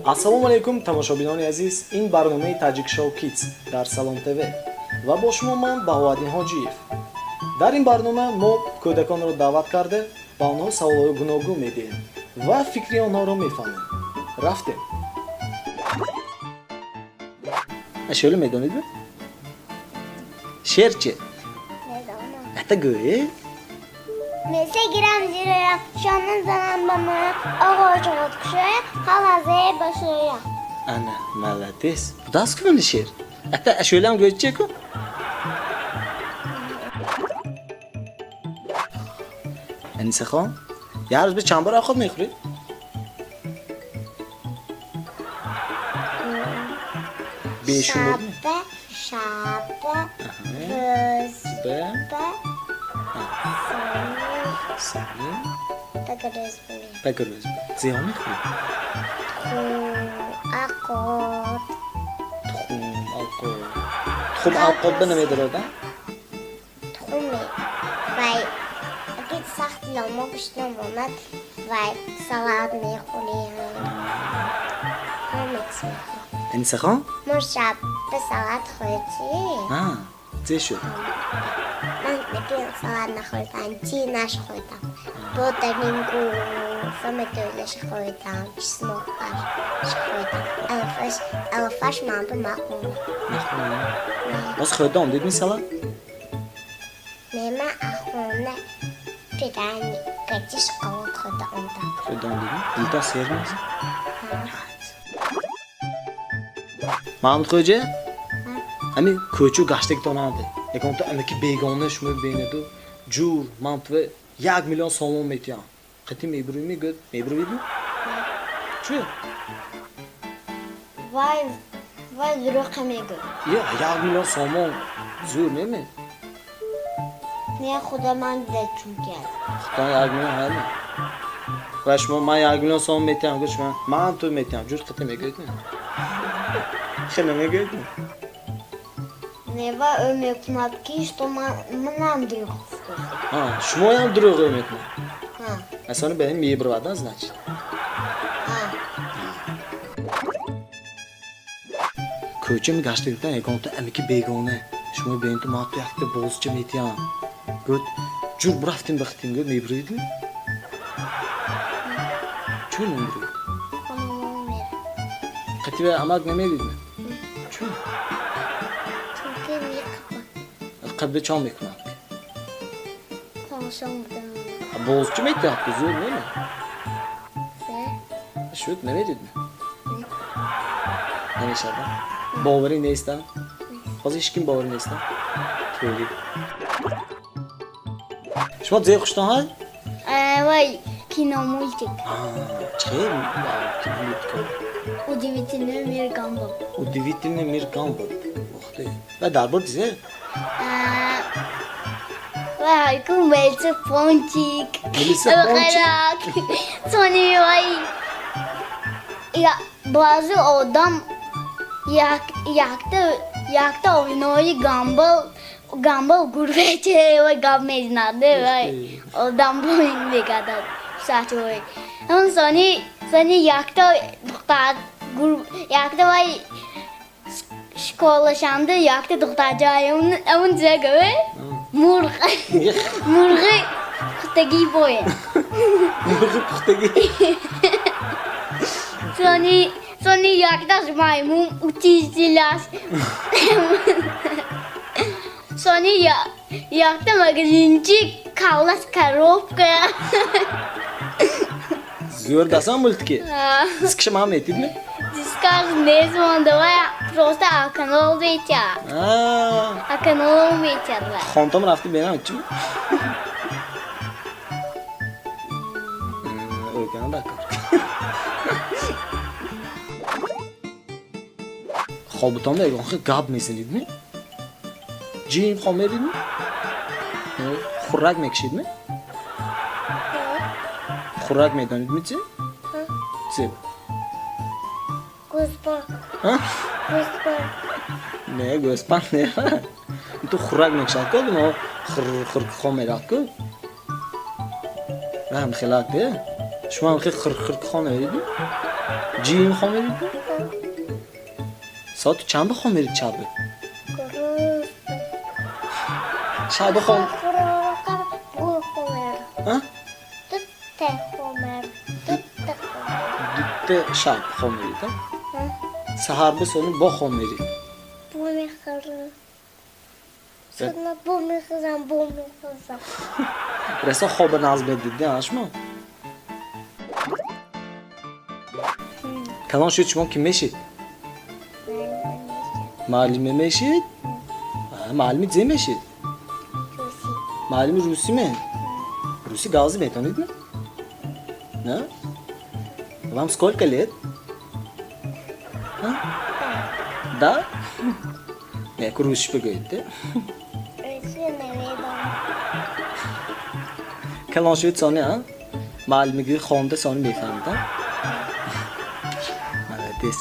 ассалому алайкум тамошобинони азиз, ин барномаи Tajik Show Kids дар Salom TV ва бо шумо ман Баҳоваддин Ҳоҷиев. дар ин барнома мо кӯдаконро даъват карда ба онҳо саволҳои гуногун медиҳем ва фикри онҳоро мефаҳмем. рафтем. шӯле медонед? шер чи? Медонам. Ата гӯе? Месе гирам зироям, шона занам ба моя, оғоҷот кушоя, ҳалазае башоя. Ана, молодец. Даст кунди шер. Ата шӯлам гӯе чи ку? Анисахон, я рӯз ба чанд бор овқат мехӯред? Бешумур. Шаба, рӯзба, Салим. тагрӯзба, Так рӯз. Зиён мехӯред? ақот, Тухм овқат ба намедорад, а? тухме, вай, агар сахти ломо гӯштам омад, вай, салат мехӯрем. Ҳамикс мехӯрем. Анисахон? Мо шаба салат хӯрдӣ? Чӣ шуд? Ман дигар салат нахӯрдам, чӣ нашхӯрдам. Боданинку, фамидӯлаш хӯрдам, чеснокаш хӯрдам. Алафаш манба махӯрдам. Боз хӯрда омдидми салат? Мема ахона пирани, качиш овод хӯрда омдам. Хӯрда омдидми? Дилтон сер меза? Маҳмуд хоҷа? Ҳамин кӯчу гаштагитон ҳамде. Ягон то амаки бегона шумо бинеду ҷур ман ту 1 миллион сомон метиям. Қати мебруми гӯд, мебруидми? Чӯ? Вай дурӯқа мегӯ. Я 1 миллион сомон зӯр неми? Не худа ман дида чун керд. Худан 1 миллион ҳали. Ва шумо ман 1 миллион сомон метиям гӯд шумо ман ту метиям ҷур қати мегӯдми? Хеле мегӯдми? Нева ӯ мекунад ки што манам дурӯқ гуфтам. Шумоям дурӯғ мекунед. Асони ба ин мебравада значит. Кӯча мегаштагитан ягон то амаки бегона. Шумо беин ту ман ту якта бозча метиям. Гӯд ҷур бурафтим бахтим гӯд мебравидми? Чӯ мебравид? Қати ба амак намедидми? Чӯ? Қабда чон мекунад? Бозча метиҳад ки зӯр неми? Шуд намедидми? Намешада? Боварӣ неста? Ҳозир ҳеч ким боварӣ неста? Тӯли. Шумо зер хуштон ҳай? Вай киномультик. Чхел киномультик. Удивительный мир Гамбол. Удивительный мир Гамбол. Охте. Ва дар бор дизер? Вай ку Мелиса Пончик. Мелиса Пончик? Сони вай. Я баъзи одам якта овинои Гамбол гурбече вай гап мезинаде вай. Одам боин мегадад. Сачой. Ҳамн сони якта духтар якта вай школашанда якта духтарҷои амн загаве мурғи пухтагӣ боен. Мурғи пухтагӣ. Сони якташ маймун учителяш. Сони якта магазинчик кавлаш коробка. Зӯр дасан мультики? Дискаша ман метидми? Дискаш мезмонда вай просто аканол метиҳад. Аканол метиҳад вай. Хонтон рафти бинам чӣ? O'rganib bakor. Xobutonda ягон хел гап мезанидми? Ҷим хом меридми? Хӯрак мекашидми? Хӯрак медонидми чӣ? Чӣ? Гӯспан. Не, гӯспан не. Ту хӯрак мекашад ку, мо хӯрк хом мерад ку. Ram xilak de. شما هم خیلی خرخ خانه جیم خانه ساعت چند بخوام شبه Kurus. شب خون Bu homer. ها Tutte homer. Tutte homer. dütte şab خون سهر به سونی با خون Bu mi kızım? Sana bu mi kızım, bu mi kızım? رسا خواب نظم دیدی اشما کلان شد شما کی میشید معلمی میشید معلمی زی میشید Rusi. معلمی روسی می روسی گازی میتونید نه نه вам сколько лет да як русич بگویید Rusi nevedam. کلان شد سانی ها معلمی خوانده سانی میفهمید ملدیس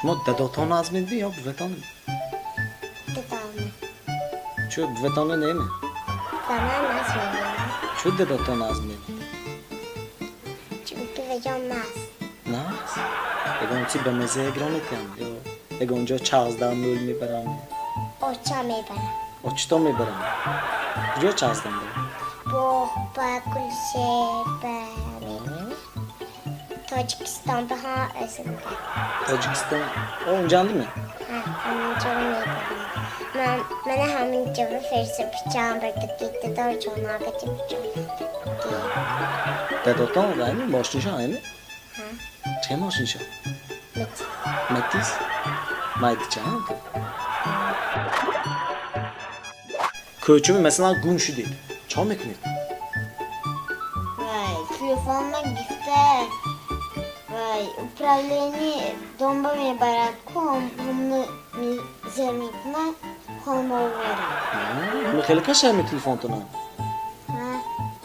شما دداتان نظم میدی یا بوتان Tutamı. چه بوتان نیمه Sana nasıl veriyorum? چه دداتان نظم میدی Çünkü veremez. نه اگه چی به مزه گرانت یا اگه اونجا 14 نول میبرم Oça meyvene. o چطور میبرم کجا 14 میبرم Bohba, kulşebe. Tacikistan daha esinde. تاجیکستان اونجا değil mi Hamıncavı meyvene. Mənə hamıncavı versə bıçağım bırakıb getdi. Dörd ona bıçaq bıçaq. دداتان رایمی ماشینشا همی Ha? چه ماشینشا Mit. متیس مایدیچه هم تو Köyçümü mesela Gunşu değil. Çal mı ekmek? Vay, telefonla gifte. Vay, upravlение дома ми бараком, умно ми зермитна, холмовера. Ama hele kaç ay mı telefon tona? Ha?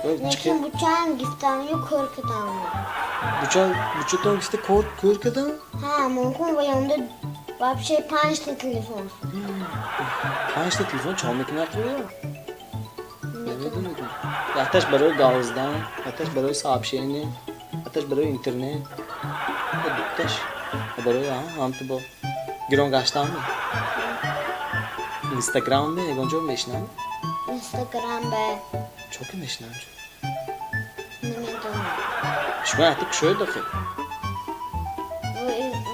Böyle çıkıyor. Lekin bıçağım giftem yok korkudan. Buçuktan işte korkudan. Ha, mümkün ve yanında вообще панчный telefon. Ha işte telefon çalmak ne yapıyor? Ne demek? Ateş برای گازدن، ateş برای صاحبشینی، ateş برای اینترنت. Ateş برای هم تو با گران گشتن. اینستاگرام به اونجا میشنم. Instagram be. çok میشنم. Ne medonu. شما artık şöyle de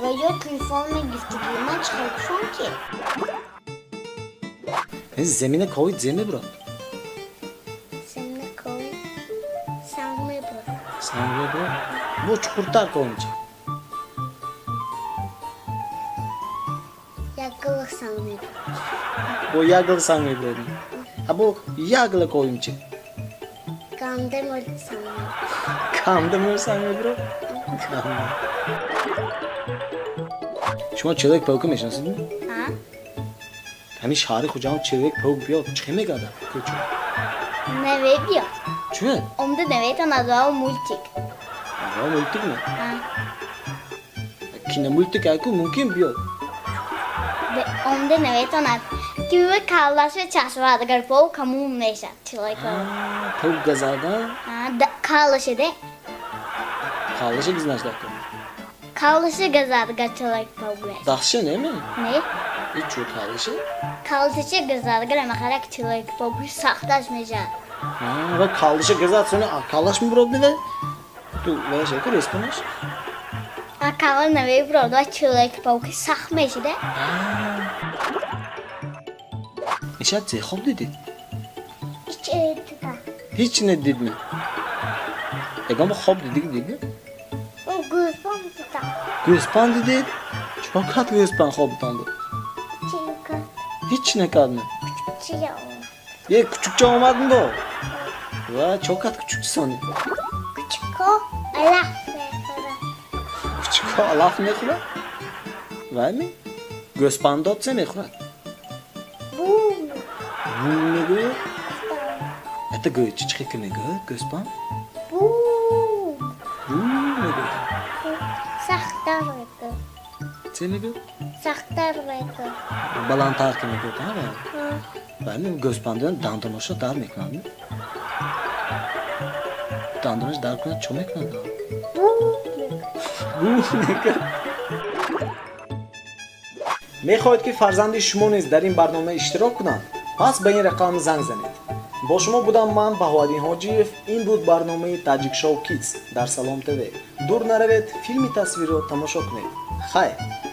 Ve yo telefonla giftiğime çalışıyorum ki. Zemine koy, zemine bırak. Seninle koy. Sen bunu bırak. Sen buraya bırak. Bu çukurtar koyunca. Yakılık sanmıyorum. Bu yağlı sen mi bırakın? Ha bu yağlı koyunca. Kandırmadı sanmıyorum. Kandırmıyor sen mi bırak? شما چلک پاک میشناسید؟ Ha? همین شهر کجا چلک پاک بیاد چه میگه کجا؟ Ne veriyor? چه؟ Onda ne tanıdığı multik. آها مولتیک نه Ha? کینه مولتیک اکو ممکن بیاد Ve onda ne tanıdığı. Gibi kallas ve çaşvadı garpo kamun neyse. Çilek o. پاک گزاردن Ha, kallaşı de. خالشه biz نشده کنیم Kallaşı gazadı garçalık pavle. داخشه نمی؟ Ne? هیچ جور خالشه؟ Kallaşı gazadı garamarak çilek pavle saxtaşmayacak. و خالشه گزارد sonra خالش mi برود میده؟ تو ولی şey kur اسپانش Ha kallar ne veriyor da çilek pavle saxmayacak de. نشد زی خوب دیدید Hiç eğitim. هیچ ندید اگه خواب دیدی O gözüm tutar. گوسپان دیدید؟ چرا کات گوسپان خوابتان بود؟ Çünkü هیچ نکردم çiğ یه küçükçe olmadı mı bu? Va çok kat küçük sanıyor. küçük o. Allah verir. Küçük o laf ne kura? Var mı? Gözpandot se ne kura? Bu. Bu ne gö? Ete gö çiçek ne gö? Gözpan? Bu. Bu ne gö? Saxtar verir. Se ne gö? Saxtar verir. Balantar ki ne gö? Tamam mı? Ha. Ben de gözpandan dandırmışa dar mı ekranı? دندونش در کنه چه میکنه؟ میخواهید که فرزند شما نیز در این برنامه اشتراک کنند؟ پس به این رقم زنگ زنید. با شما بودم من بهاءالدین حاجیев. این بود برنامه تاجیک شو کیدز در سلام تv. دور نروید، فیلمی تصویری رو تماشا کنید. خیر.